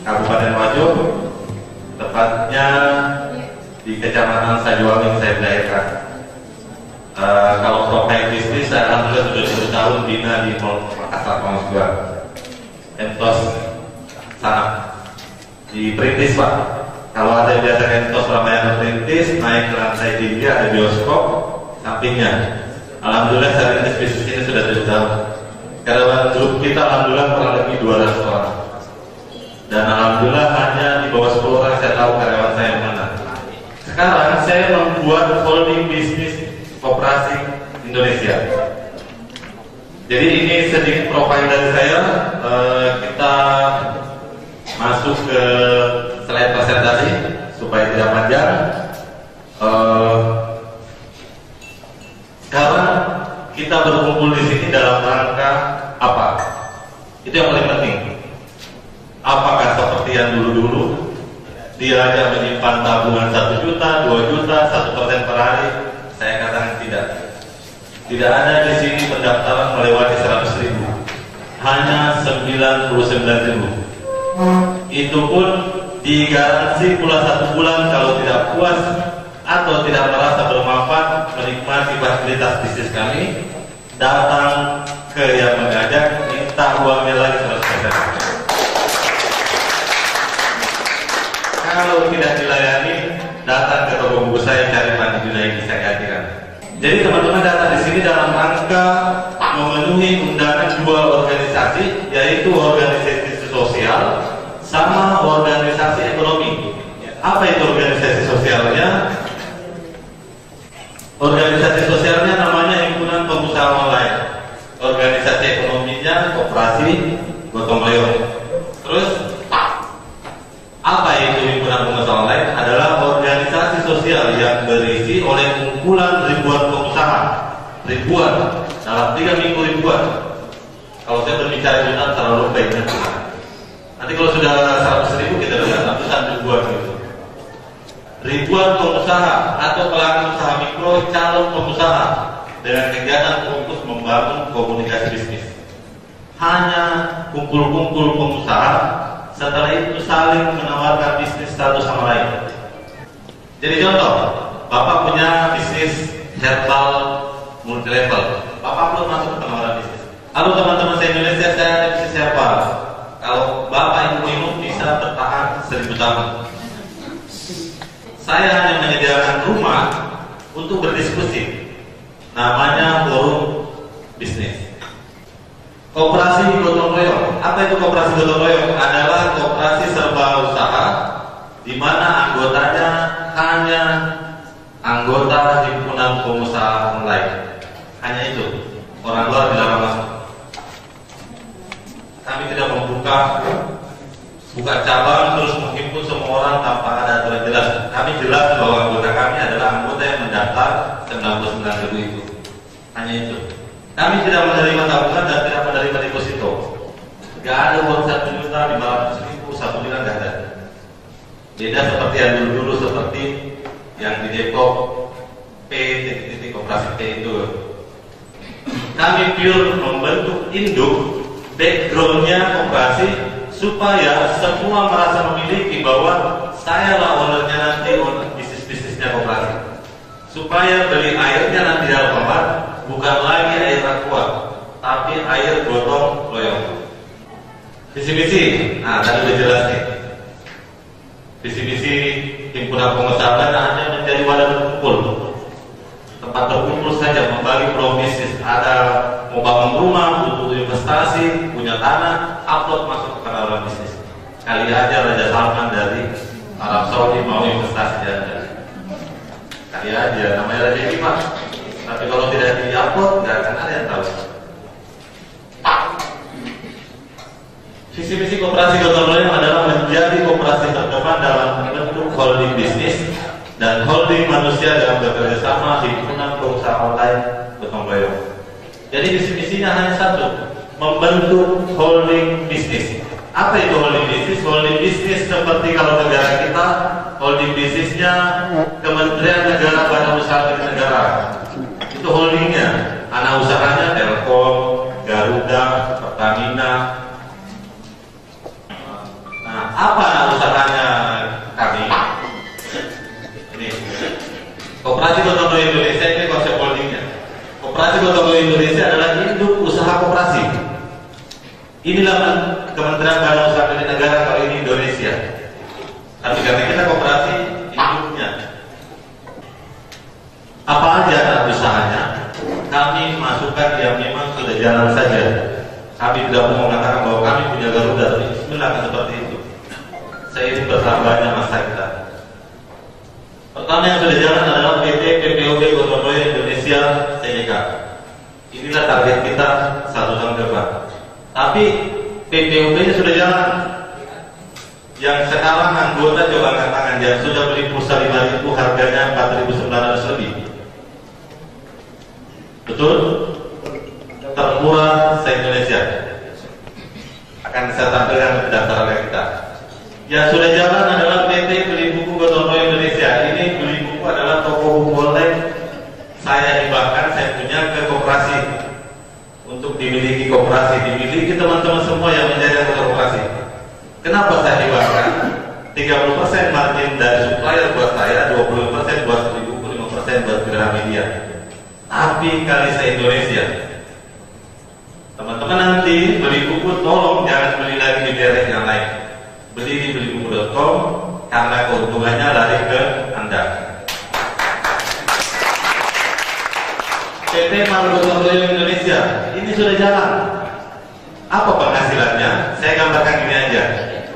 Kabupaten Wajo, tepatnya di Kecamatan Sajuwangi saya dilahirkan. Kalau profil bisnis saya alhamdulillah sudah 7 tahun bina di Mall Makassar Mas Gua. Entos sana di Perintis Pak. Kalau ada yang biasa Entos Ramayana Perintis, naik ke lantai tinggi ada bioskop sampingnya. Alhamdulillah saat ini bisnis ini sudah 7 tahun. Karyawan grup kita alhamdulillah kurang lebih 200 orang. Dan alhamdulillah hanya di bawah 10 orang saya tahu karyawan saya yang mana. Sekarang saya membuat holding bisnis koperasi Indonesia. Jadi ini sedikit profil dari saya. Kita masuk ke slide presentasi supaya tidak panjang. Sekarang kita berkumpul di sini dalam rangka apa? Itu yang paling penting. Apakah seperti yang dulu-dulu dia hanya menyimpan tabungan 1 juta, 2 juta, 1% per hari? Saya katakan tidak. Tidak ada di sini pendaftaran melewati 100.000. Hanya 99.000. Itu pun digaransi pula 1 bulan kalau tidak puas atau tidak merasa bermanfaat menikmati fasilitas bisnis kami, datang ke yang mengajak, minta uangnya lagi 100%. Kalau tidak dilayani, datang ke toko buku saya cari Panji Junaidi saya gantikan. Jadi teman-teman datang di sini dalam rangka memenuhi undangan 2 organisasi, yaitu organisasi sosial sama organisasi ekonomi. Apa itu organisasi sosialnya? Organisasi sosialnya namanya Himpunan Pengusaha Online. Organisasi ekonominya Koperasi Gotong Royong. Terus apa itu Himpunan Pengusaha Online? Adalah organisasi sosial yang berisi oleh kumpulan ribuan pengusaha. Ribuan, dalam 3 minggu ribuan. Kalau saya berbicara jutaan terlalu baik. Nanti kalau sudah 100.000 kita lihat ratusan ribuan gitu. Ribuan pengusaha atau pelaku usaha mikro, calon pengusaha dengan kegiatan fokus membangun komunikasi bisnis. Hanya kumpul-kumpul pengusaha, setelah itu saling menawarkan bisnis satu sama lain. Jadi contoh, Bapak punya bisnis herbal multi level, Bapak belum masuk ke penawaran bisnis. Halo teman-teman saya Indonesia, saya ada bisnis herbal. Kalau Bapak Ibu minum bisa bertahan 1000 tahun. Saya hanya menyediakan rumah untuk berdiskusi. Namanya forum bisnis. Koperasi Gotong Royong. Apa itu koperasi Gotong Royong? Adalah koperasi serba usaha di mana anggotanya hanya anggota Himpunan Pengusaha Online. Hanya itu. Orang luar dilarang masuk. Kami tidak membuka cabang terus menghimpun semua orang tanpa ada aturan jelas. Kami jelas bahwa anggota kami adalah anggota yang mendaftar 99.000 itu. Hanya itu. Kami tidak menerima tabungan dan tidak menerima deposito. Gak ada uang 1 juta, 500.000, 1 miliar gak ada. Beda seperti yang dulu-dulu, seperti yang di Depok P Koperasi P itu. Kami pure membentuk induk, backgroundnya koperasi, supaya semua merasa memiliki bahwa saya lah ownernya nanti bisnis-bisnisnya koperasi. Supaya beli airnya nanti dalam tempat bukan lagi air aqua, tapi air gotong royong. Visi-misi, nah tadi udah jelas nih. Visi-misi Himpunan Pengusaha hanya menjadi wadah berkumpul, tempat berkumpul saja, membagi bisnis. Ada mau bangun rumah, butuh investasi, punya tanah, upload masuk ke penawaran bisnis. Kali aja Raja Salman dari Arab Saudi mau investasi aja. Kali aja, namanya Raja Hikmah. Tapi kalau tidak di-upload, nggak akan ada yang tahu. Visi-misi koperasi Gotong Royong adalah menjadi koperasi terdepan dalam bentuk holding bisnis dan holding manusia dalam bekerja sama Himpunan Pengusaha Online Gotong Royong. Jadi visi-misinya hanya satu, membentuk holding bisnis. Apa itu holding bisnis? Holding bisnis seperti kalau negara kita, holding bisnisnya Kementerian Negara Badan Usaha Milik Negara. Itu holdingnya, anak usahanya Telkom, Garuda, Pertamina, Apa usahanya kami? Ini Koperasi Gotong Royong Indonesia, ini konsep holdingnya. Koperasi Gotong Royong Indonesia adalah induk usaha koperasi. Inilah Kementerian Badan Usaha Milik Negara kali ini Indonesia. Tapi karena kita koperasi induknya. Apa aja usahanya? Kami masukkan yang memang sudah jalan saja. Kami tidak mau mengatakan bahwa kami punya Garuda, tapi bismillah seperti itu. Seiring bertambahnya masa kita. Pertama yang sudah jalan adalah PT PPOB Gotong Royong Indonesia Tbk. Inilah target kita 1 tahun ke depan. Tapi PPOB-nya sudah jalan. Yang sekarang anggota coba angkat tangan yang sudah beli pulsa 5.000 harganya 4.900 lebih. Betul? Termurah se-Indonesia. Akan saya tampilkan daftar kita. Yang sudah jalan adalah PT Beli Buku Gotong Royong Indonesia. Ini Beli Buku adalah toko buku online. Saya hibahkan, saya punya ke koperasi untuk dimiliki koperasi, dimiliki teman-teman semua yang menjadi anggota koperasi. Kenapa saya hibahkan? 30% margin dari supplier buat saya, 20% buat Beli Buku, 5% buat Gramedia. Tapi kali se-Indonesia. Teman-teman nanti beli buku tolong jangan beli lagi di daerah yang lain. Beli di belibuku.com karena keuntungannya lari ke Anda. PT Malu Gotong Royong Indonesia ini sudah jalan. Apa penghasilannya? Saya gambarkan gini aja.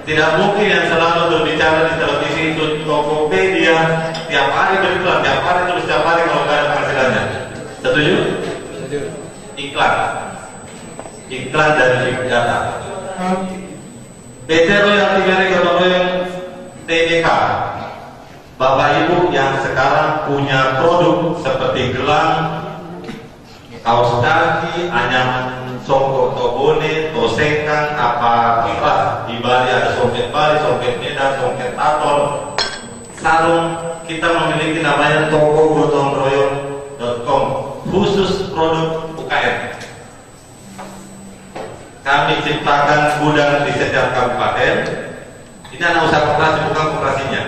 Tidak mungkin yang selalu berbicara di televisi itu Tokopedia tiap hari beriklan, tiap hari terus tiap hari kalau nggak ada penghasilannya. Setuju? Setuju. Iklan dari big data. PT Royalty Merek Gotong Royong Tbk. Bapak Ibu yang sekarang punya produk seperti gelang, kaos kaki, anyaman songkok tobone, tosengkang, apa ikhlas. Di Bali ada songket Bali, songket Medan, songket Taton, sarung. Kita memiliki namanya tokogotongroyong.com khusus produk UKM. Kami ciptakan gudang di setiap kabupaten. Ini anak usaha koperasi, bukan koperasinya.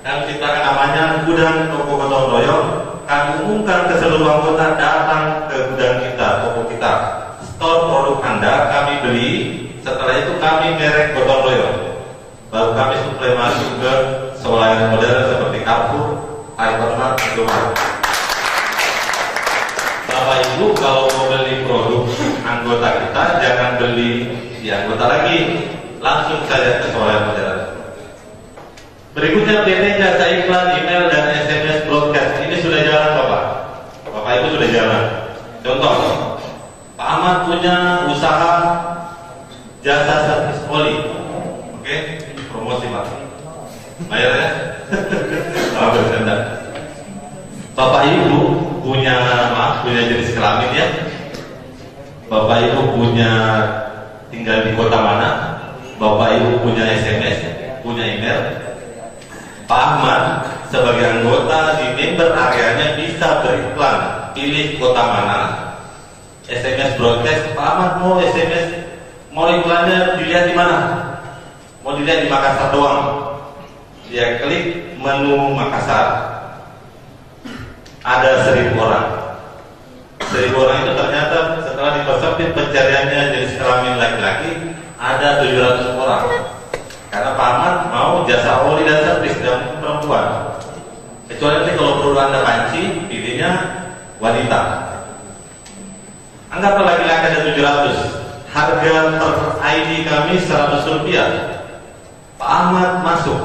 Kami ciptakan namanya gudang toko gotong royong. Kami umumkan ke seluruh anggota datang ke gudang kita, toko kita. Store produk Anda kami beli. Setelah itu kami merek gotong royong. Baru kami suplai masuk ke swalayan modern seperti Carrefour, Hypermart, Indomaret. Bapak Ibu kalau mau beli produk anggota kita jangan beli di anggota lagi, langsung saja ke swalayan modern. Berikutnya PT Jasa Iklan, Email dan SMS Broadcast. Ini sudah jalan Bapak. Bapak Ibu sudah jalan. Contoh, Pak Ahmad punya usaha jasa servis oli. Oke, promosi Pak. Bayar ya? Oh, bercanda. Bapak Ibu punya jenis kelamin ya. Bapak Ibu punya tinggal di kota mana? Bapak Ibu punya SMS, punya email. Pak Ahmad sebagai anggota di member areanya bisa beriklan. Pilih kota mana, SMS broadcast. Pak Ahmad mau SMS, mau iklannya dilihat di mana? Mau dilihat di Makassar doang. Dia klik menu Makassar. Ada 1.000 orang. 1.000 orang itu ternyata setelah dipersempit pencariannya jenis kelamin laki-laki ada 700 orang. Karena Pak Ahmad mau jasa oli dan servis dan perempuan. Kecuali nanti kalau perlu Anda panci, pilihnya wanita. Anggaplah laki-laki ada 700. Harga per ID kami 100 rupiah. Pak Ahmad masuk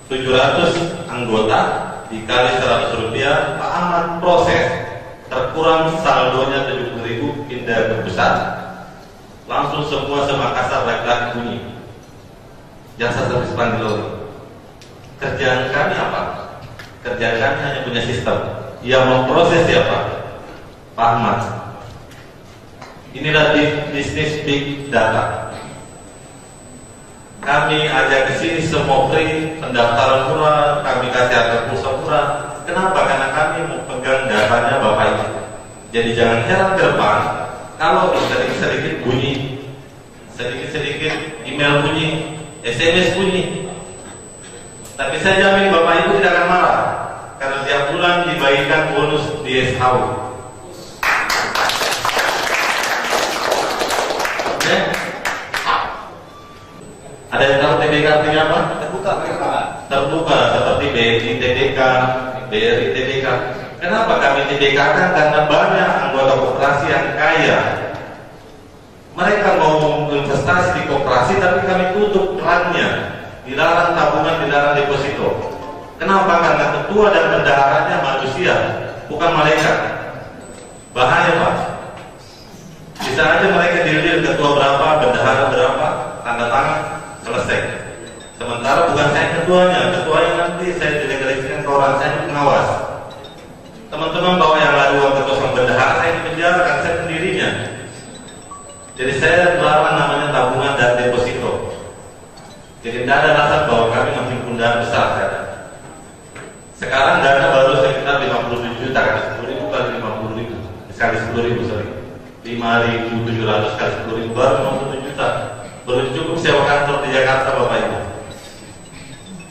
700 anggota dikali 100 rupiah. Pak Ahmad proses, terkurang saldonya 70.000 pindah ke pusat. Langsung semua Makassar laki-laki bunyi. Jasa servis Pandilori. Kerjaan kami apa? Kerjaan kami hanya punya sistem. Yang memproses siapa? Pak Ahmad. Inilah bisnis big data. Kami ajak ke sini semua free, pendaftaran murah, kami kasih harga pulsa murah. Kenapa? Karena kami mau pegang datanya Bapak Ibu. Jadi jangan heran ke depan kalau sedikit-sedikit bunyi, sedikit-sedikit email bunyi, SMS bunyi. Tapi saya jamin Bapak Ibu tidak akan marah, karena tiap bulan dibagikan bonus di SHU. Oke? Ada yang tahu TBK artinya apa? Terbuka seperti BNI TBK, BRI TBK. Kenapa kami TBK kan? Karena banyak anggota koperasi yang kaya. Mereka mau investasi di koperasi, tapi kami tutup kerannya, dilarang tabungan, dilarang deposito. Kenapa? Karena ketua dan bendaharanya manusia, bukan malaikat. Bahaya Pak. Bisa aja mereka dilihat ketua berapa, bendahara berapa, tanda tangan, selesai. Sementara bukan saya ketuanya nanti saya delegasikan ke orang saya pengawas. Teman-teman bawa yang lalu uang ke kosong bendahara, saya dipenjarakan, saya sendirinya. Jadi saya melarang namanya tabungan dan deposito. Jadi tidak ada alasan bahwa kami menghimpun dana besar. Sekarang dana baru sekitar 57 juta, kan 10.000 kali 50.000, sekali 10.000 sorry, 5.700 kali 10.000 baru 57 juta. Belum cukup sewa kantor di Jakarta Bapak Ibu.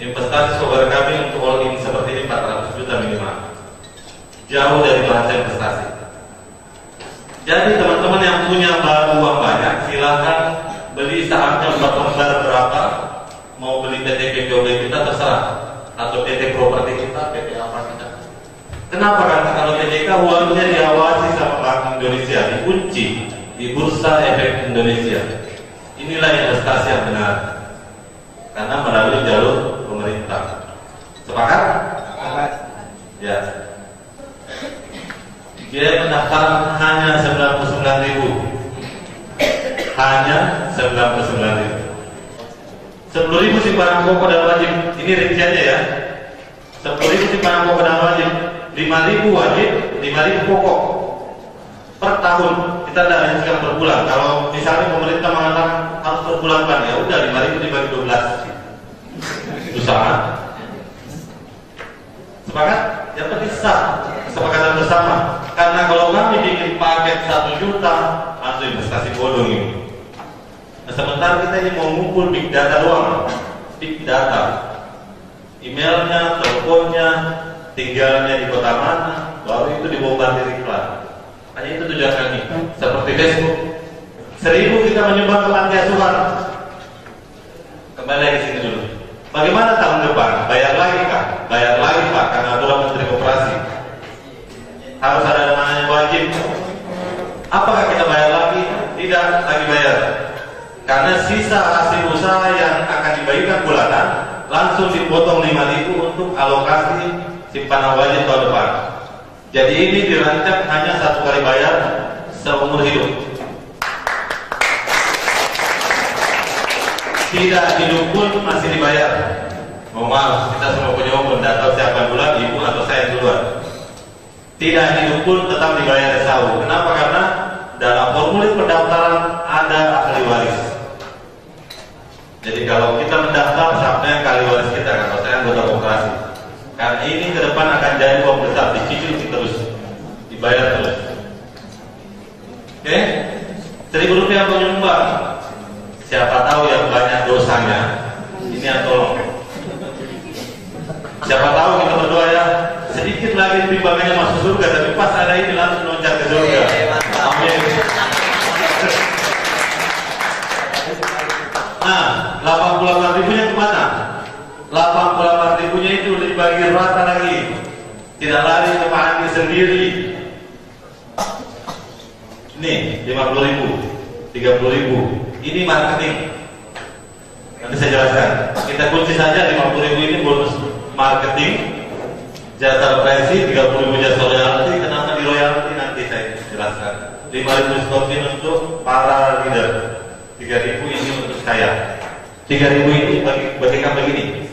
Investasi saudara kami untuk all in seperti ini 400 juta minimal. Jauh dari bahasa investasi. Jadi teman-teman yang punya uang banyak, silahkan beli sahamnya 4 lembar berapa. Mau beli PT PPOB kita terserah, atau PT properti kita, PT apa kita. Kenapa? Karena kalau PTK uangnya diawasi sama Bank Indonesia, dikunci di Bursa Efek Indonesia. Inilah investasi yang benar, karena melalui jalur pemerintah. Sepakat? Sepakat. Ya. Biaya pendaftaran hanya 99.000. Hanya 99.000. 10.000 simpanan pokok dan wajib. Ini rinciannya ya. 10.000 simpanan pokok dan wajib. 5.000 wajib, 5.000 pokok per tahun. Kita tidak lanjutkan per bulan. Kalau misalnya pemerintah mengatakan harus per bulan kan, ya udah 5.000 dibagi 12. Itu sama. Sepakat? Yang penting sah. Kesepakatan bersama. Karena kalau kami bikin paket 1 juta, langsung investasi bodong ini. Nah, sementara kita ini mau ngumpul big data doang. Big data, emailnya, teleponnya, tinggalnya di kota mana, baru itu dibombardir iklan. Hanya itu tujuan kami. Seperti Facebook, 1.000 kita menyumbang ke panti asuhan. Kembali lagi sini dulu. Bagaimana tahun depan? Bayar lagi Kak? Bayar lagi Pak, karena aturan Menteri Koperasi harus ada namanya wajib. Apakah kita bayar lagi? Tidak lagi bayar. Karena sisa hasil usaha yang akan dibagikan bulanan langsung dipotong 5.000 untuk alokasi simpanan wajib tahun depan. Jadi ini dirancang hanya 1 kali bayar seumur hidup. Tidak hidup pun masih dibayar. Mohon maaf, kita semua punya umur, tidak tahu siapa bulan, ibu atau saya duluan. Tidak hidup pun tetap dibayar SHU. Kenapa? Karena dalam formulir pendaftaran ada ahli waris. Jadi kalau kita mendaftar, siapa yang ahli waris kita? Kalau saya anggota koperasi. Karena ini ke depan akan jadi uang besar, dicicil terus, dibayar terus. Oke? 1.000 rupiah penyumbang. Siapa tahu yang banyak dosanya, ini yang tolong. Siapa tahu kita berdoa ya, sedikit lagi timbangannya masuk surga, tapi pas ada ini langsung loncat ke surga. Amin. Nah, 88.000-nya kemana? 88.000-nya itu dibagi rata lagi, tidak lari ke Pak Andi sendiri. Nih, 50.000, 30.000. Ini marketing. Nanti saya jelaskan. Kita kunci saja 50.000 ini bonus marketing, jasa referensi, 30.000 jasa royalti. Kenapa di royalti nanti saya jelaskan. 5.000 skotin untuk para leader, 3.000 ini untuk saya. 3.000 ini bagikan begini.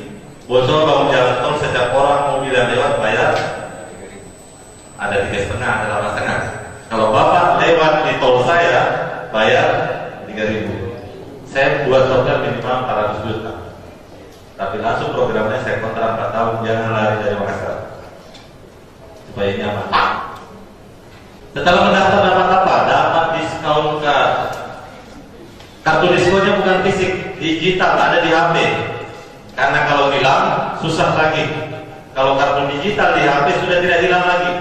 Bosor bangun jalan tol, setiap orang mobil yang lewat bayar ada 3,5, ada 8,5. Kalau bapak lewat di tol saya bayar 3.000. Saya buat program minimal 400 juta. Tapi langsung programnya saya kontrak 4 tahun, jangan lari dari Makassar. Supaya ini aman. Setelah mendaftar dapat apa? Dapat diskon card. Kartu diskonnya bukan fisik, digital, ada di HP. Karena kalau hilang susah lagi. Kalau kartu digital di HP sudah tidak hilang lagi.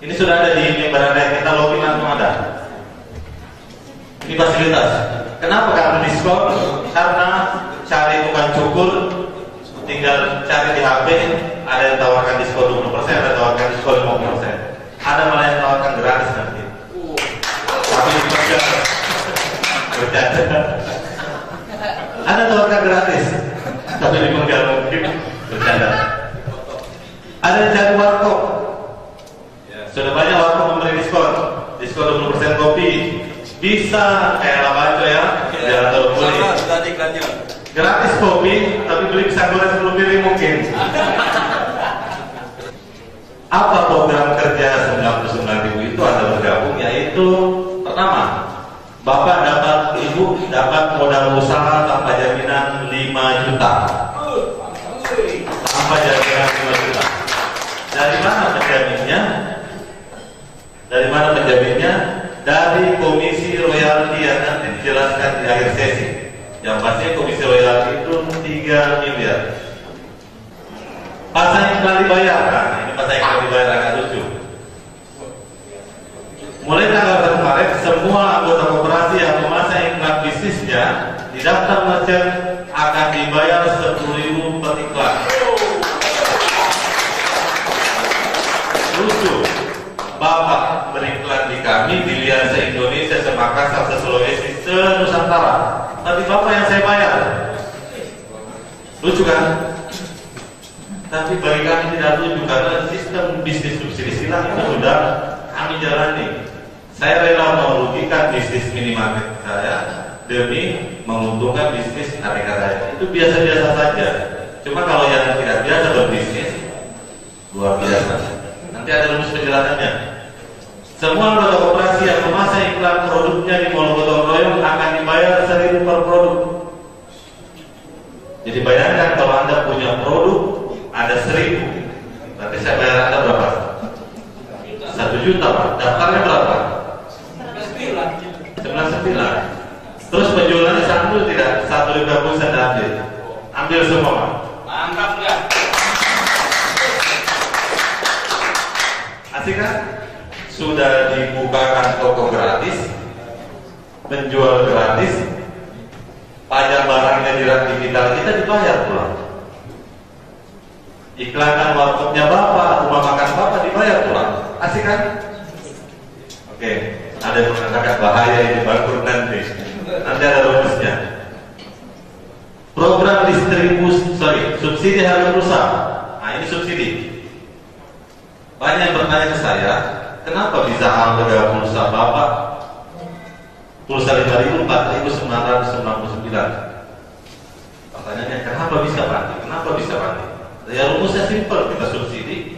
Ini sudah ada di member Anda, kita login langsung ada. Ini fasilitas. Kenapa kartu diskon? Karena cari bukan cukur, tinggal cari di HP. Ada yang tawarkan diskon 20%, ada yang tawarkan diskon 50%. Ada malah yang tawarkan gratis nanti. Tapi bercanda. Ada tawarkan gratis, tapi dipegang mungkin bercanda. Ada yang cari warkop. Sudah banyak warkop memberi diskon 20% kopi. Bisa kayak Labaco ya, jalan Tol Puli. Gratis kopi, tapi beli pisang goreng 10 piring mungkin. Apa program kerja 99.000 itu Anda bergabung? Yaitu pertama, Bapak dapat, Ibu dapat modal usaha tanpa jaminan 5 juta. Tanpa jaminan 5 juta. Dari mana penjaminnya? Dari mana penjaminnya? Dari komisi royalti yang nanti dijelaskan di akhir sesi. Yang pasti komisi royalti itu 3 miliar. Pasal yang telah dibayar, nah ini pasal yang telah dibayar agak lucu. Mulai tanggal 1 Maret, semua anggota koperasi yang memasang iklan bisnisnya di daftar merchant akan dibayar 10.000 per iklan. Lucu, Bapak beriklan di kami, dilihat se-Indonesia, se-Makassar, se-Sulawesi, se-Nusantara. Tapi Bapak yang saya bayar. Lucu kan? Tapi bagi kami tidak lucu karena sistem bisnis subsidi silang itu sudah kami jalani. Saya rela merugikan bisnis minimarket saya demi menguntungkan bisnis aneka lain. Itu biasa-biasa saja. Cuma kalau yang tidak biasa berbisnis luar biasa. Nanti ada rumus penjelasannya. Semua anggota koperasi yang memasang iklan produknya di mall gotong royong akan dibayar 1.000 per produk. Jadi bayangkan kalau Anda punya produk ada 1.000, berarti saya bayar Anda berapa? 1 juta Pak. Daftarnya berapa? 99. Terus penjualannya satu tidak? 1.000 pun saya ambil. Ambil semua Pak. Mantap ya. Asik kan? Sudah dibukakan toko gratis, penjual gratis, pajak barangnya di digital kita dibayar pulang. Iklanan warkopnya Bapak, rumah makan Bapak dibayar pulang. Asik kan? Oke, ada yang mengatakan bahaya ini bangkrut nanti. Nanti ada rumusnya. Program subsidi harga pulsa. Nah ini subsidi. Banyak yang bertanya ke saya, kenapa bisa harga pulsa Bapak pulsa 5.000 4.999? Pertanyaannya kenapa bisa Pak? Kenapa bisa Pak? Ya rumusnya simpel, kita subsidi.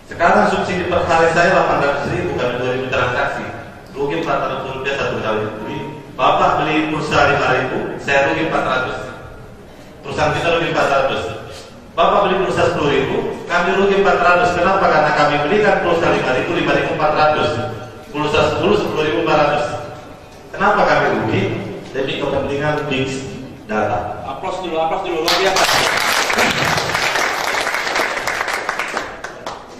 Sekarang subsidi per hari saya 800.000 bukan 2.000 transaksi. Rugi 400 rupiah satu kali beli. Bapak beli pulsa 5.000, saya rugi 400. Perusahaan kita rugi 400. Bapak beli pulsa 10.000, kami rugi 400. Kenapa? Karena kami belikan pulsa 5.000, 5.400. Pulsa 10, 10.400. Kenapa kami rugi? Demi kepentingan big data. Aplaus dulu, luar biasa.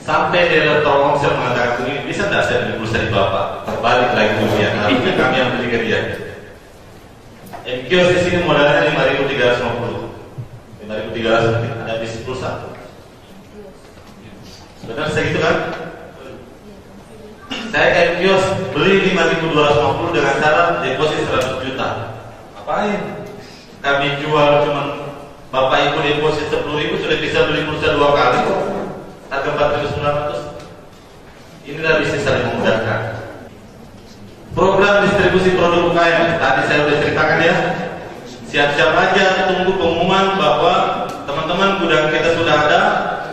Sampai dia tolong saya mengatakan begini, bisa tidak saya beli pulsa di Bapak? Terbalik lagi dunia, harusnya kami yang beli ke dia. Kios di sini modalnya 5.350. 5.300 ada bisnis pulsa. Benar segitu kan? Saya kayak kios beli 5.250 dengan syarat deposit 100 juta. Apain? Kami jual cuma Bapak Ibu deposit 10.000 sudah bisa beli pulsa 2 kali kok. Harga 4.900. Inilah bisnis saling memudahkan. Program distribusi produk UKM tadi saya sudah ceritakan ya. Siap-siap aja tunggu pengumuman bahwa teman-teman gudang kita sudah ada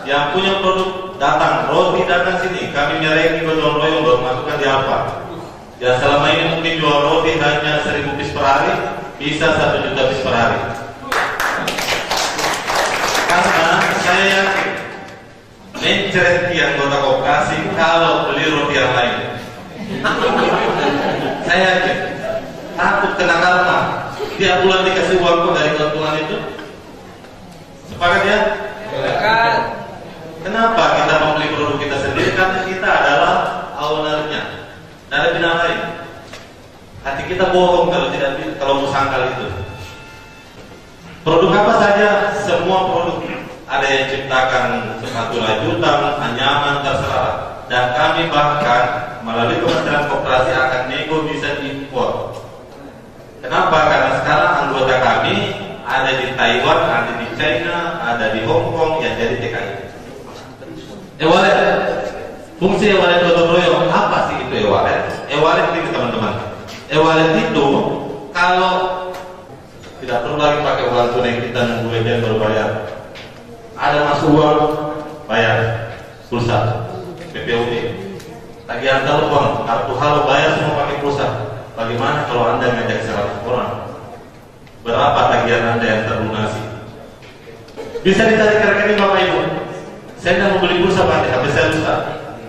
yang punya produk datang, roti datang sini. Kami nyerahin di gotong royong baru masukkan di apa. Ya selama ini mungkin jual roti hanya 1.000 piece per hari, bisa 1 juta piece per hari. Karena saya yakin mencret anggota koperasi kalau beli roti yang lain. Saya yakin takut kena karma. Tiap bulan dikasih uang kok dari keuntungan itu. Sepakat ya? Silakan. Kenapa kita membeli produk kita sendiri? Karena kita adalah ownernya. Tidak ada bina lain. Hati kita bohong kalau mau sangkal itu. Produk apa saja, semua produk. Ada yang ciptakan sepatu rajutan, anyaman, terserah. Dan kami bahkan melalui Kementerian Koperasi akan nego bisa impor. Kenapa? Karena sekarang anggota kami ada di Taiwan, ada di China, ada di Hong Kong yang jadi TKI. E-wallet, fungsi e-wallet gotong royong apa sih itu e-wallet? E-wallet ini teman-teman. E-wallet itu kalau tidak perlu lagi pakai uang tunai kita nunggu aja baru bayar. Ada masuk uang bayar pulsa, PPOP, tagihan telepon, kartu halo bayar semua pakai pulsa. Bagaimana kalau Anda ngajak 100 orang? Berapa tagihan Anda yang terlunasi? Bisa ditarik ke rekening Bapak Ibu. Saya tidak mau beli pulsa Pak, HP saya rusak.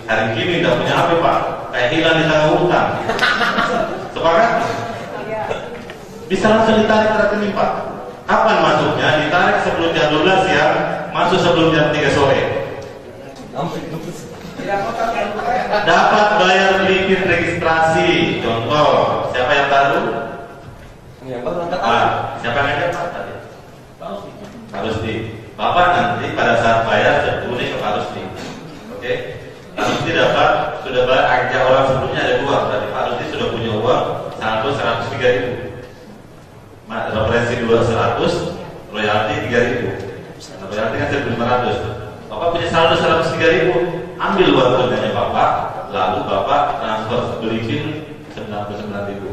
Hari ini tidak punya HP Pak, kayak hilang di tengah hutan. Sepakat? Bisa langsung ditarik ke rekening Pak. Kapan masuknya? Ditarik sebelum jam 12 siang, masuk sebelum jam 3 sore. Dapat bayar limit registrasi. Contoh, siapa yang baru? Siapa yang ngajak Pak tadi? Pak Rusdi. Bapak nanti pada saat bayar sebetulnya ke Pak Rusdi. Oke? Pak Rusdi dapat, sudah bayar, ajak orang sebelumnya ada 2. Berarti Pak Rusdi sudah punya uang saldo 103.000. Referensi 200, royalti 3.000. Royalti kan 1.500. Bapak punya saldo 103.000, ambil uang tunainya Bapak, lalu Bapak transfer beli pin 99.000.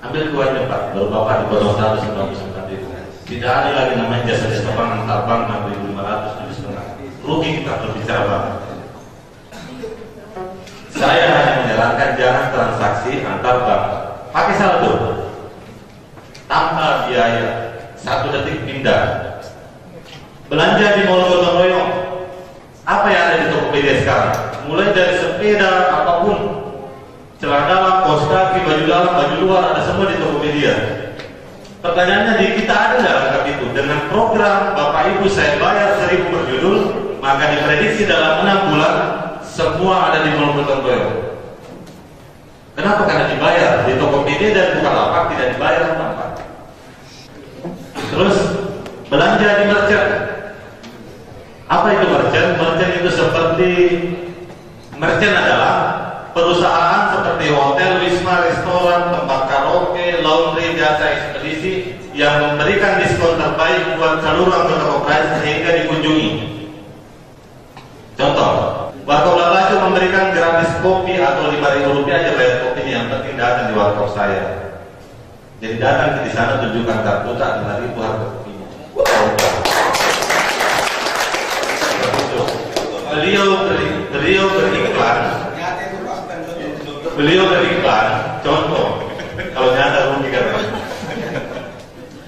Ambil keluarnya Pak, baru Bapak dipotong 199.000. Tidak ada lagi namanya jasa-jasa bank antar bank 6.500, 7,5. Rugi kita berbicara Pak. Saya hanya menyarankan jangan transaksi antar bank. Pakai saldo tanpa biaya, 1 detik pindah. Belanja di mall gotong royong. Apa yang ada di Tokopedia sekarang? Mulai dari sepeda, apapun, celana dalam, kaos kaki, baju dalam, baju luar, ada semua di Tokopedia. Pertanyaannya, di kita ada nggak lengkap itu? Dengan program Bapak Ibu saya bayar 1.000 per judul, maka diprediksi dalam 6 bulan semua ada di mall gotong royong. Kenapa? Karena dibayar di Tokopedia dan Bukalapak tidak dibayar apa-apa. Terus belanja di merchant. Apa itu merchant? Merchant itu seperti merchant adalah perusahaan seperti hotel, wisma, restoran, tempat karaoke, laundry, jasa ekspedisi yang memberikan diskon terbaik buat seluruh anggota koperasi sehingga dikunjungi. Contoh, Warkop Labacu memberikan gratis kopi atau Rp5.000 aja bayar kopinya, yang penting datang di warkop saya. Jadi datang di sana tunjukkan kartu tak 5.000 harga kopinya. Beliau beriklan, contoh, kalau nyata rugi kan.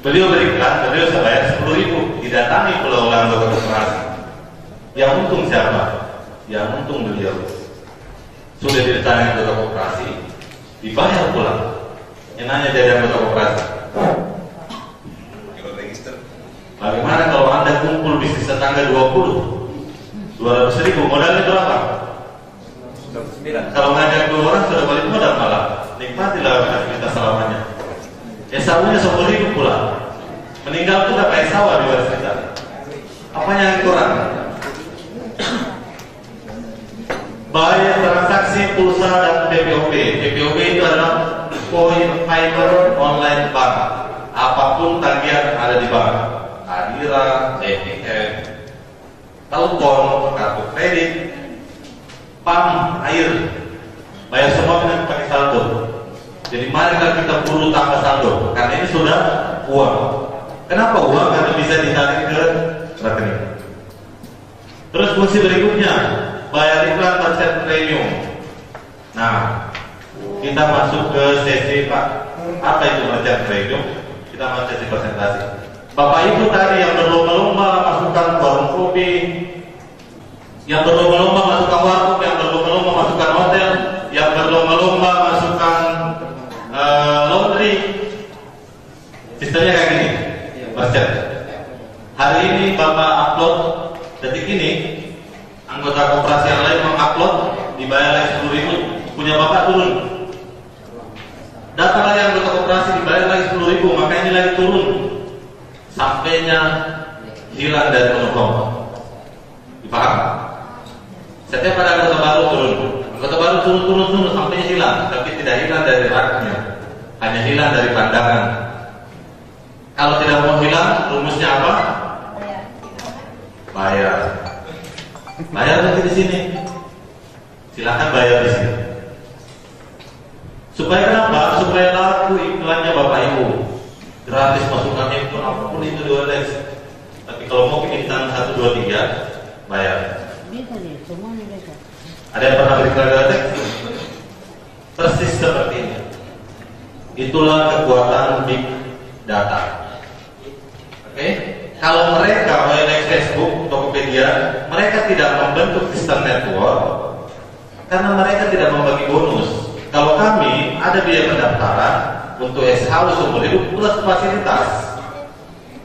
Beliau beriklan, beliau saya bayar 10.000, didatangi pulau anggota koperasi. Yang untung siapa? Yang untung beliau. Sudah didatangi anggota koperasi, dibayar pulang. Yang nanya jadi anggota koperasi. Bagaimana kalau Anda kumpul bisnis tetangga 200.000, modalnya berapa? 9. Kalau ngajak 2 orang sudah balik modal malah. Nikmatilah aktivitas selamanya. SAU-nya 10.000 pula. Meninggal itu dapat sawah di waris kita. Apanya yang kurang? Bayar transaksi pulsa dan PPOP. PPOP itu adalah Point Fiber Online Bank. Apapun tagihan ada di bank. Adira, ATM, telepon, kartu kredit, PAM, air, bayar semua dengan pakai saldo. Jadi marilah kita buru tambah saldo, karena ini sudah uang. Kenapa uang? Karena bisa ditarik ke rekening. Terus fungsi berikutnya, bayar iklan merchant premium. Nah, kita masuk ke sesi Pak. Apa itu merchant premium? Kita masuk sesi presentasi. Bapak Ibu tadi yang berlomba-lomba masukkan warung kopi, yang berlomba-lomba masukkan warung, yang berlomba-lomba masukkan hotel, yang berlomba-lomba masukkan laundry. Hari ini Bapak upload, detik ini anggota koperasi yang lain mengupload dibayar lagi 10.000, punya Bapak turun. Datang lagi anggota koperasi dibayar lagi 10.000, maka ini lagi turun. Sampainya hilang dari menu kelompok. Dipaham? Setiap ada anggota baru turun. Anggota baru turun sampainya hilang, tapi tidak hilang dari raknya, hanya hilang dari pandangan. Kalau tidak mau hilang, rumusnya apa? Bayar. Bayar nanti di sini. Silakan bayar di sini. Supaya kenapa? Supaya laku iklannya Bapak Ibu. Gratis masukkan handphone apapun itu di OLX. Tapi kalau mau bintang 1, 2, 3, bayar. Ada yang pernah beri gratis? Persis seperti ini. Itulah kekuatan big data. Oke? Kalau mereka OLX, Facebook, Tokopedia, mereka tidak membentuk sistem network karena mereka tidak membagi bonus. Kalau kami ada biaya pendaftaran untuk SHU seumur hidup plus fasilitas,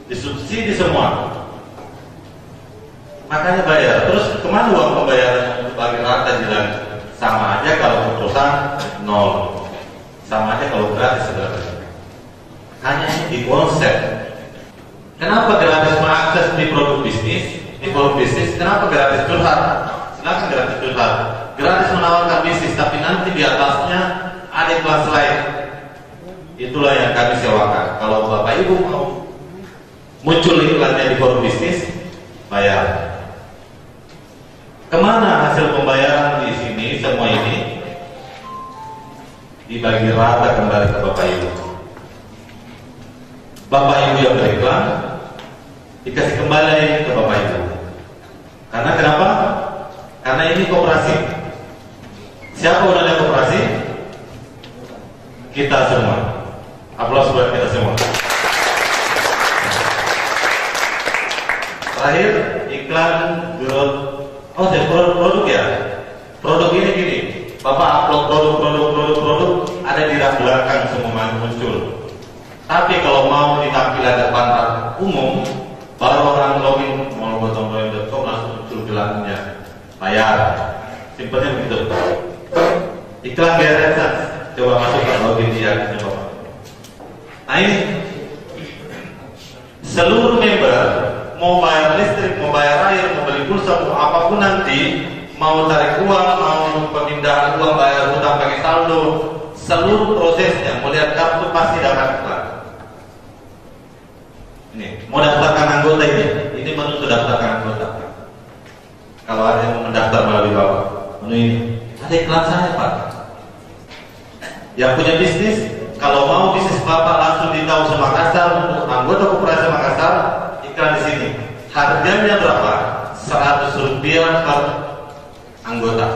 disubsidi semua. Makanya bayar. Terus kemana uang pembayaran untuk bagi rata jalan? Sama aja kalau perusahaan nol, sama aja kalau gratis sebenarnya. Hanya di konsep. Kenapa gratis mengakses di produk bisnis? Di produk bisnis, kenapa gratis curhat? Silakan gratis curhat. Gratis menawarkan bisnis, tapi nanti di atasnya ada kelas lain. Itulah yang kami sewakan. Kalau Bapak Ibu mau muncul iklannya di forum bisnis, bayar. Kemana hasil pembayaran di sini? Semua ini dibagi rata kembali ke Bapak Ibu. Bapak Ibu yang beriklan dikasih kembali ke Bapak Ibu. Karena kenapa? Karena ini koperasi. Siapa undangnya koperasi? Kita semua. Aplaus buat kita semua. Terakhir iklan growth. Oh, saya produk ya. Produk ini gini. Bapak upload produk ada di rak belakang semua muncul. Tapi kalau mau ditampilan depan umum, baru orang login mallgotong.com langsung muncul gelarnya. Bayar. Simpelnya begitu. Iklan biar coba masuk ke login dia coba. Nah ini seluruh member mau bayar listrik, mau bayar air, mau beli pulsa, mau apapun nanti, mau tarik uang, mau pemindahan uang, bayar hutang pakai saldo, seluruh prosesnya, mau lihat kartu pasti dapat iklan. Ini mau daftarkan anggota ini menu sudah daftarkan anggota. Kalau ada yang mau mendaftar melalui bawah menu ini, ada iklan saya Pak. Yang punya bisnis, kalau mau bisnis Bapak langsung di Tausa Makassar untuk anggota koperasi Makassar, iklan di sini. Harganya berapa? 100 rupiah per anggota.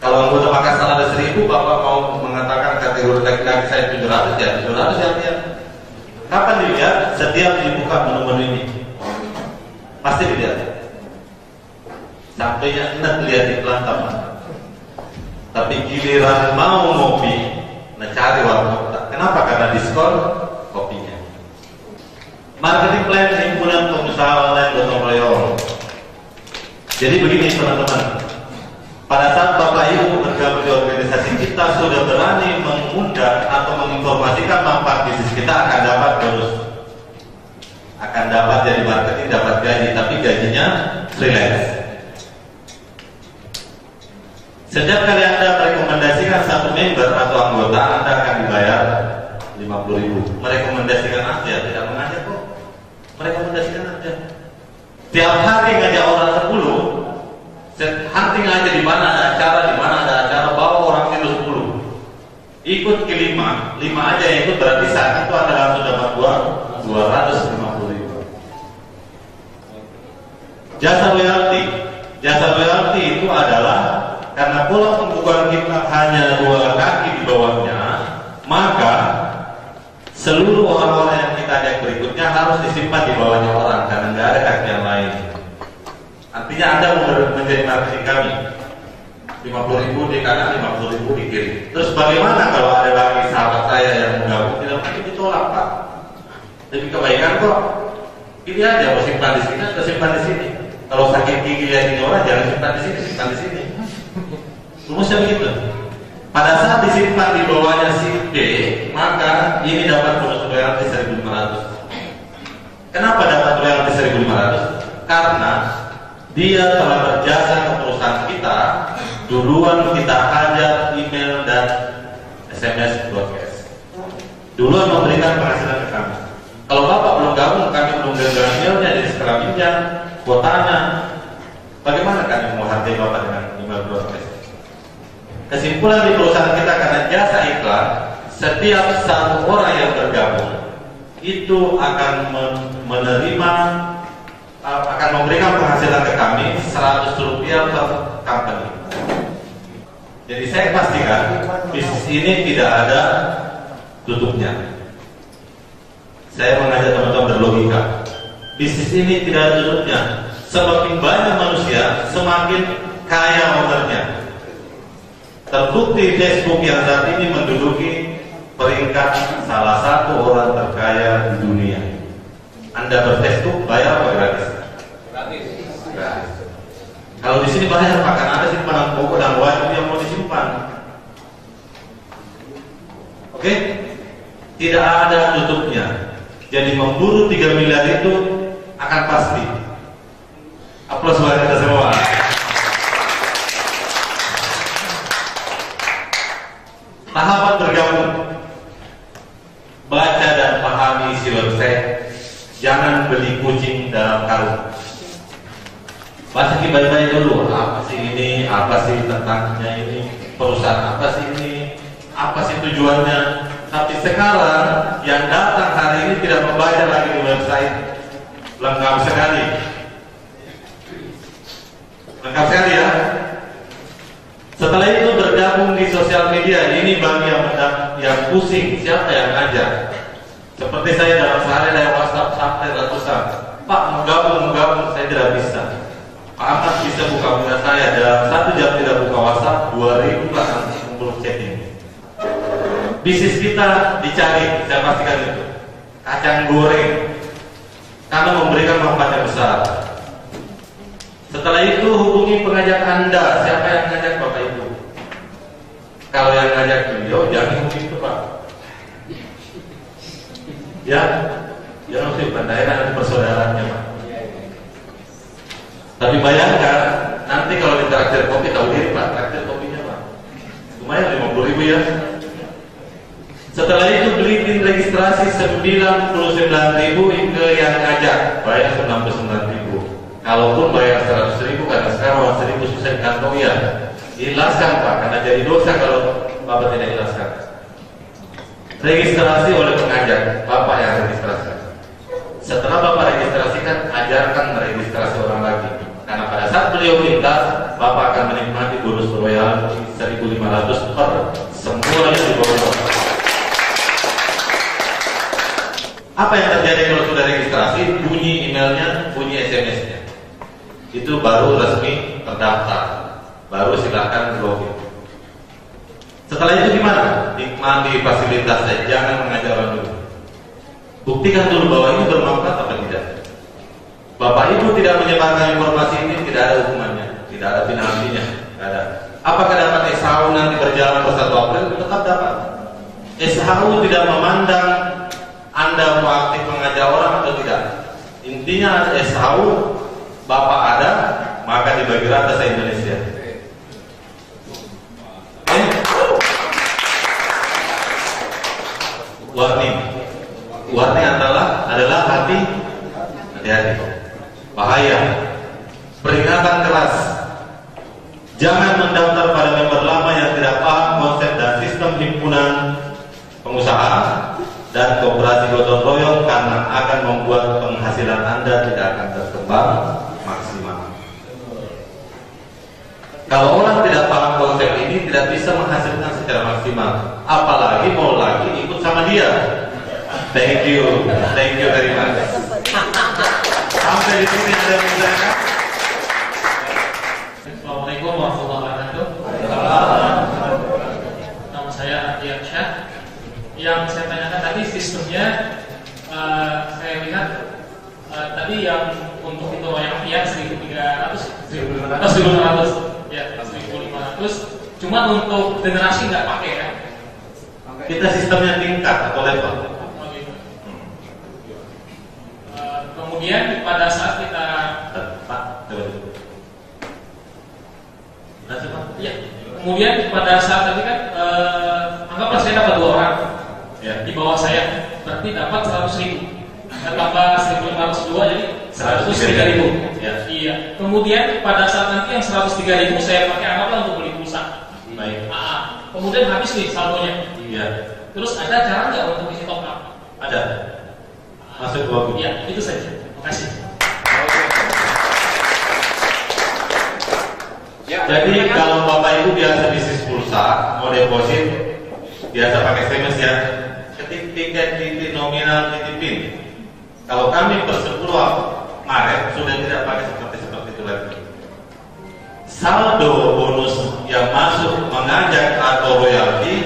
Kalau anggota Makassar ada 1000, Bapak mau mengatakan kategori laki-laki saya 700 ya 700 ya dia. Kapan dilihat? Setiap dibuka menu-menu ini pasti dilihat. Sampainya enak lihat iklan teman. Tapi giliran mau ngopi, cari warung. Kenapa? Karena diskon kopinya. Marketing plan himpunan pengusaha online gotong royong. Jadi begini teman-teman. Pada saat Bapak Ibu bergabung di organisasi kita sudah berani mengundang atau menginformasikan manfaat bisnis kita, akan dapat bonus. Akan dapat jadi marketing, dapat gaji, tapi gajinya freelance. Setiap kali Anda merekomendasikan satu member atau anggota, Anda akan dibayar 50.000. Merekomendasikan aja, tidak mengajak kok. Merekomendasikan aja. Tiap hari ngajak orang 10, hunting aja di mana ada acara, bawa orang itu 10. Ikut ke 5 aja yang ikut berarti saat itu Anda langsung dapat 250.000. Jasa royalti itu adalah karena pola pembukuan kita hanya 2 kaki di bawahnya, maka seluruh orang-orang yang kita ajak berikutnya harus disimpan di bawahnya orang karena nggak ada kaki yang lain. Artinya Anda menjadi marketing kami 50.000 di kanan, 50.000 di kiri. Terus bagaimana kalau ada lagi sahabat saya yang menggabung? Tidak mungkin ditolak Pak. Demi kebaikan kok. Pilih aja mau simpan di sini atau simpan di sini. Kalau sakit gigi lihat ini orang jangan simpan di sini, simpan di sini. Rumusnya begitu. Pada saat disimpan di bawahnya si B, maka ini dapat bonus royalti 1.500. Kenapa dapat royalti 1.500? Karena dia telah berjasa ke perusahaan kita, duluan kita hajar email dan SMS broadcast. Duluan memberikan penghasilan ke kami. Kalau Bapak belum gabung, kami belum gagal emailnya, jadi setelah pinjam kuotanya, bagaimana kami mau hargai Bapak dengan email broadcast? Kesimpulan di perusahaan kita, karena jasa iklan, setiap satu orang yang bergabung itu akan menerima, akan memberikan penghasilan ke kami 100 rupiah per company. Jadi saya pastikan bisnis ini tidak ada tutupnya. Saya mengajak teman-teman berlogika. Bisnis ini tidak ada tutupnya. Semakin banyak manusia, semakin kaya ownernya. Terbukti Facebook yang saat ini menduduki peringkat salah satu orang terkaya di dunia. Anda ber-Facebook bayar apa gratis? Gratis. Gratis. Kalau di sini bayar, bahkan ada simpanan pokok dan wajib yang mau disimpan. Oke? Tidak ada tutupnya. Jadi memburu 3 miliar itu akan pasti. Aplaus buat kita semua. Tahapan bergabung. Baca dan pahami isi website. Jangan beli kucing dalam karung. Baca baik-baik dulu. Apa sih ini? Apa sih tentangnya ini? Perusahaan apa sih ini? Apa sih tujuannya? Tapi sekarang yang datang hari ini tidak membaca lagi di website. Lengkap sekali. Lengkap sekali ya. Setelah itu bergabung di sosial media. Ini bagi yang pusing, siapa yang ngajak? Seperti saya dalam sehari ada WhatsApp sampai ratusan. Pak mau gabung, saya tidak bisa. Pak Ahmad bisa buka WhatsApp saya dalam 1 jam tidak buka WhatsApp, 2000 akan kumpul chatting. Bisnis kita dicari, saya pastikan itu. Kacang goreng, karena memberikan manfaat yang besar. Setelah itu hubungi pengajak Anda. Siapa yang ngajak Bapak Ibu? Kalau yang ngajak beliau, jangan begitu Pak. Ya, jangan usah daerah dan persaudaraannya Pak. Tapi bayangkan, nanti kalau ditraktir kopi, tahu diri Pak, traktir kopinya Pak. Lumayan 50.000 ya. Setelah itu beli registrasi 99.000 ke yang ngajak, bayar 69.000. Kalaupun bayar 100.000 karena sekarang uang 1.000 susah dikantong ya, jelaskan Pak, karena jadi dosa kalau Bapak tidak jelaskan. Registrasi oleh pengajak, Bapak yang registrasi. Setelah Bapak registrasikan, ajarkan meregistrasi orang lagi. Karena pada saat beliau minta, Bapak akan menikmati bonus royalti 1.500 per semua yang di bawah Bapak. Apa yang terjadi kalau sudah registrasi? Bunyi emailnya, bunyi SMS-nya. Itu baru resmi terdaftar. Baru silakan login. Setelah itu gimana? Nikmati fasilitasnya, jangan mengajak orang dulu. Buktikan dulu bahwa ini bermanfaat apa tidak. Bapak Ibu tidak menyebarkan informasi ini, tidak ada hukumannya, tidak ada penaltinya, tidak ada. Apakah dapat SHU nanti berjalan per 1 April? Tetap dapat. SHU tidak memandang Anda mau aktif mengajak orang atau tidak. Intinya SHU Bapak ada, maka dibagi rata se-Indonesia. Warning adalah hati-hati. Bahaya. Peringatan keras. Jangan mendaftar pada member lama yang tidak paham konsep dan sistem himpunan pengusaha dan koperasi gotong royong, karena akan membuat penghasilan Anda tidak akan berkembang maksimal. Kalau orang tidak paham konsep ini, tidak bisa menghasilkan secara maksimal, apalagi mau lagi ikut sama dia. Thank you very much. Sampai di sini ada yang menanyakan. Assalamualaikum warahmatullahi wabarakatuh. Nama saya Ardian Syah. Yang saya tanyakan tadi sistemnya, saya lihat Tadi yang untuk itu yang 1.300, 1.500, ya 1.500. Cuma untuk generasi nggak pakai kan? Kita sistemnya tingkat atau level. Oh, gitu. Kemudian pada saat kita Pak, coba. Udah sih, Pak? ya, kemudian pada saat tadi kan anggaplah saya dapat 2 orang Ya. di bawah saya, berarti dapat 100.000. Tambah 1.502 jadi 103.000. Ya. Iya. Kemudian pada saat nanti yang 103.000 saya pakai anggaplah untuk beli pulsa. Baik. Kemudian habis nih saldonya. Iya. Terus ada cara nggak untuk isi top up? Ada. Masuk gua. Ya, itu saja. Terima kasih. Jadi kalau Bapak Ibu biasa bisnis pulsa, mau deposit, biasa pakai SMS ya. Ketik tiket, titik nominal, titik PIN. Kalau kami per 10 Maret sudah tidak pakai seperti itu lagi. Saldo bonus yang masuk mengajak atau royalti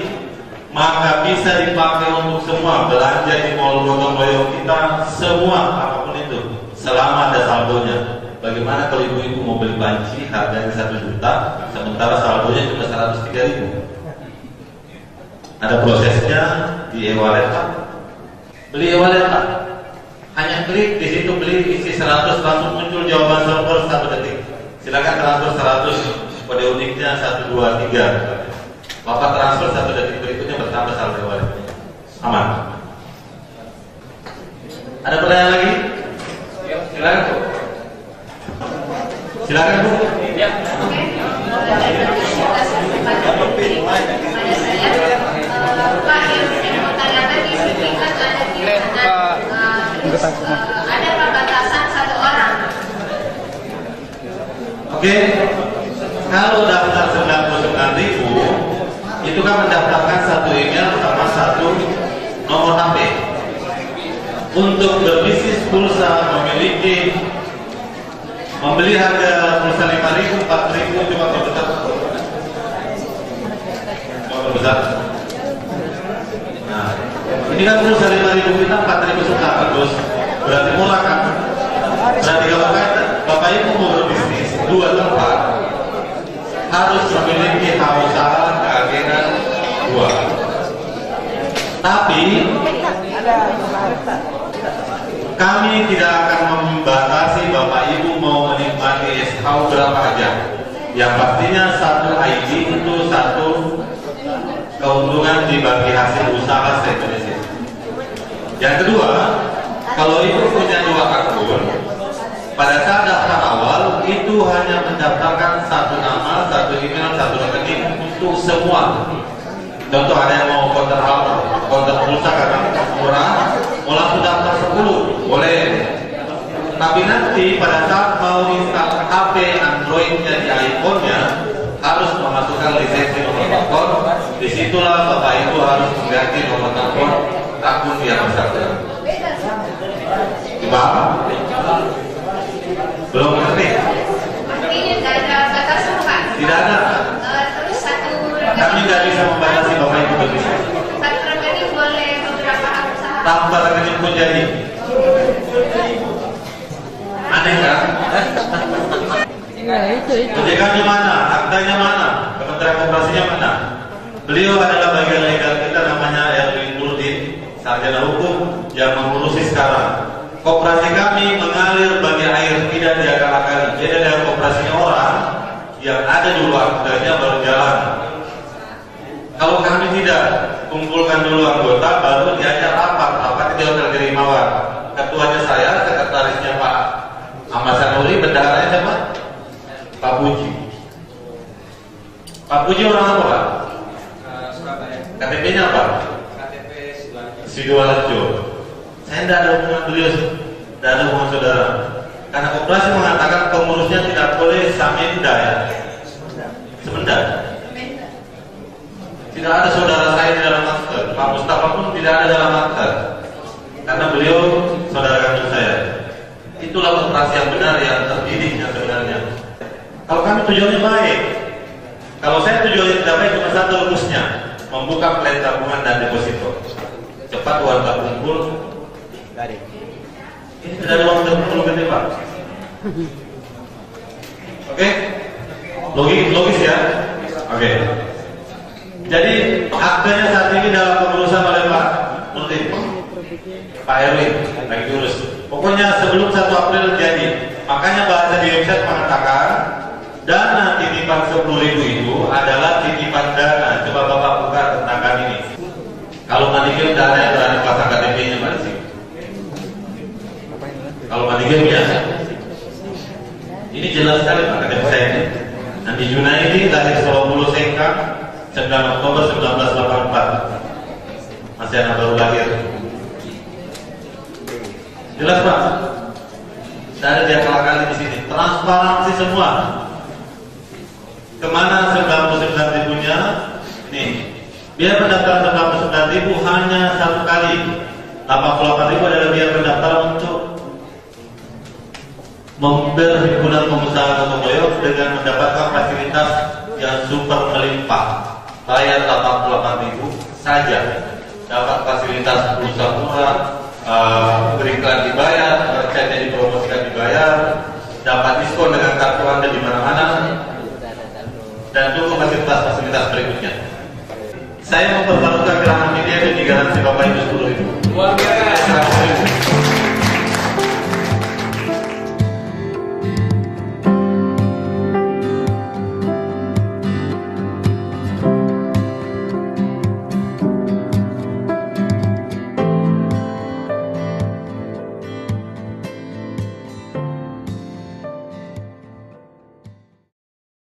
maka bisa dipakai untuk semua belanja di mall gotong royong kita semua apapun itu selama ada saldonya. Bagaimana kalau ibu-ibu mau beli panci harganya 1 juta sementara saldonya cuma 103.000? Ada prosesnya di e-wallet Pak. Beli e-wallet Pak. Hanya klik di situ beli isi 100 langsung muncul jawaban server 1 detik. Silakan transfer 100 kode uniknya 123. Bapak transfer 1 detik berikutnya bertambah saldo e-wallet. Aman. Ada pertanyaan lagi? Silakan Bu. Silakan Bu. Ya. Pak, yang saya mau tanyakan di sini kan ada ada pembatasan 1 orang. Oke. Kalau daftar 99.000 itu kan mendaftarkan 1 email sama 1 nomor HP. Untuk berbisnis pulsa membeli harga pulsa 5.000, 4.000 cuma terbesar. Nah, ini kan pulsa 5.000 kita 4.000 suka terus berarti murah kan? Berarti kalau Bapak Ibu mau berbisnis 2 tempat harus memiliki hausaha keagenan 2. Tapi kami tidak akan membatasi Bapak Ibu mau menikmati SKU berapa aja. Yang pastinya 1 ID itu 1 keuntungan dibagi hasil usaha se-Indonesia. Yang kedua, kalau Ibu punya 2 akun, pada saat daftar awal itu hanya mendaftarkan 1 nama, 1 email, 1 rekening untuk semua. Contoh ada yang mau konter pulsa karena murah, mau langsung daftar 10, boleh. Tapi nanti pada saat mau install HP Android-nya di iPhone-nya harus memasukkan lisensi nomor telepon. Disitulah Bapak Ibu harus mengganti nomor telepon akun yang bersangkutan. Paham? Belum ngerti? Artinya tidak ada batasan Pak. Tidak ada. Terus 1 Kami nggak bisa membatasi Bapak Ibu berbisnis. 1 rekening boleh beberapa usaha. Tanpa rekening pun jadi. Aneh kan? OJK-nya mana? Aktanya mana? Kementerian Koperasinya mana? Beliau adalah bagian legal kita namanya Erwin Nurdin, sarjana hukum yang mengurusi sekarang. Koperasi kami mengalir bagi air, tidak diakal-akali. Beda dengan koperasinya orang yang ada dulu aktanya baru jalan. Kalau kami tidak kumpulkan dulu anggota, baru diajak rapat di Hotel Gerimawan. Ketuanya saya, sekretarisnya Pak Ahmad Sanuri, bendaharanya siapa? Pak Puji. Pak Puji orang apa Pak? Surabaya. KTP-nya apa? KTP Sidoarjo. Saya tidak ada hubungan beliau, tidak ada hubungan saudara. Karena koperasi mengatakan pengurusnya tidak boleh samenda ya, semenda. Tidak ada saudara saya di dalam akte. Pak Mustafa pun tidak ada dalam akte. Karena beliau saudara kandung saya. Itulah koperasi yang benar, yang terdidik yang sebenarnya. Kalau kami tujuannya baik, kalau saya tujuannya tidak baik cuma satu rumusnya, membuka plan tabungan dan deposito. Cepat uang terkumpul, Ini sudah ada uang 30 gede Pak. Oke? Logis ya? Oke. Jadi aktenya saat ini dalam pengurusan oleh Pak Nurdin, Pak Erwin lagi diurus. Pokoknya sebelum 1 April jadi. Makanya bahasa di website mengatakan dana titipan 10.000 itu adalah titipan dana. Coba Bapak buka tentang ini. Kalau Manigil dana yang berada pasang KTP-nya mana sih? Kalau Manigil punya, ini jelas sekali Pak KTP saya ini. Andi Junaidi lahir Solo Sengkang 9 Oktober 1984. Masih anak baru lahir. Jelas Pak. Tidak ada dia kali di sini. Transparansi semua. Kemana 99.000-nya? Nih, biaya pendaftaran 99.000 hanya 1 kali. 88.000 adalah biaya pendaftaran untuk member himpunan pengusaha gotong royong dengan mendapatkan fasilitas yang super melimpah. Bayar 88.000 saja, dapat fasilitas pulsa murah, beriklan dibayar, merchandise dipromosikan dibayar, dapat diskon dengan kartu Anda di mana-mana, dan tunggu fasilitas berikutnya. Saya mempertaruhkan gerakan media dan digaransi Bapak Ibu 10.000. Luar biasa.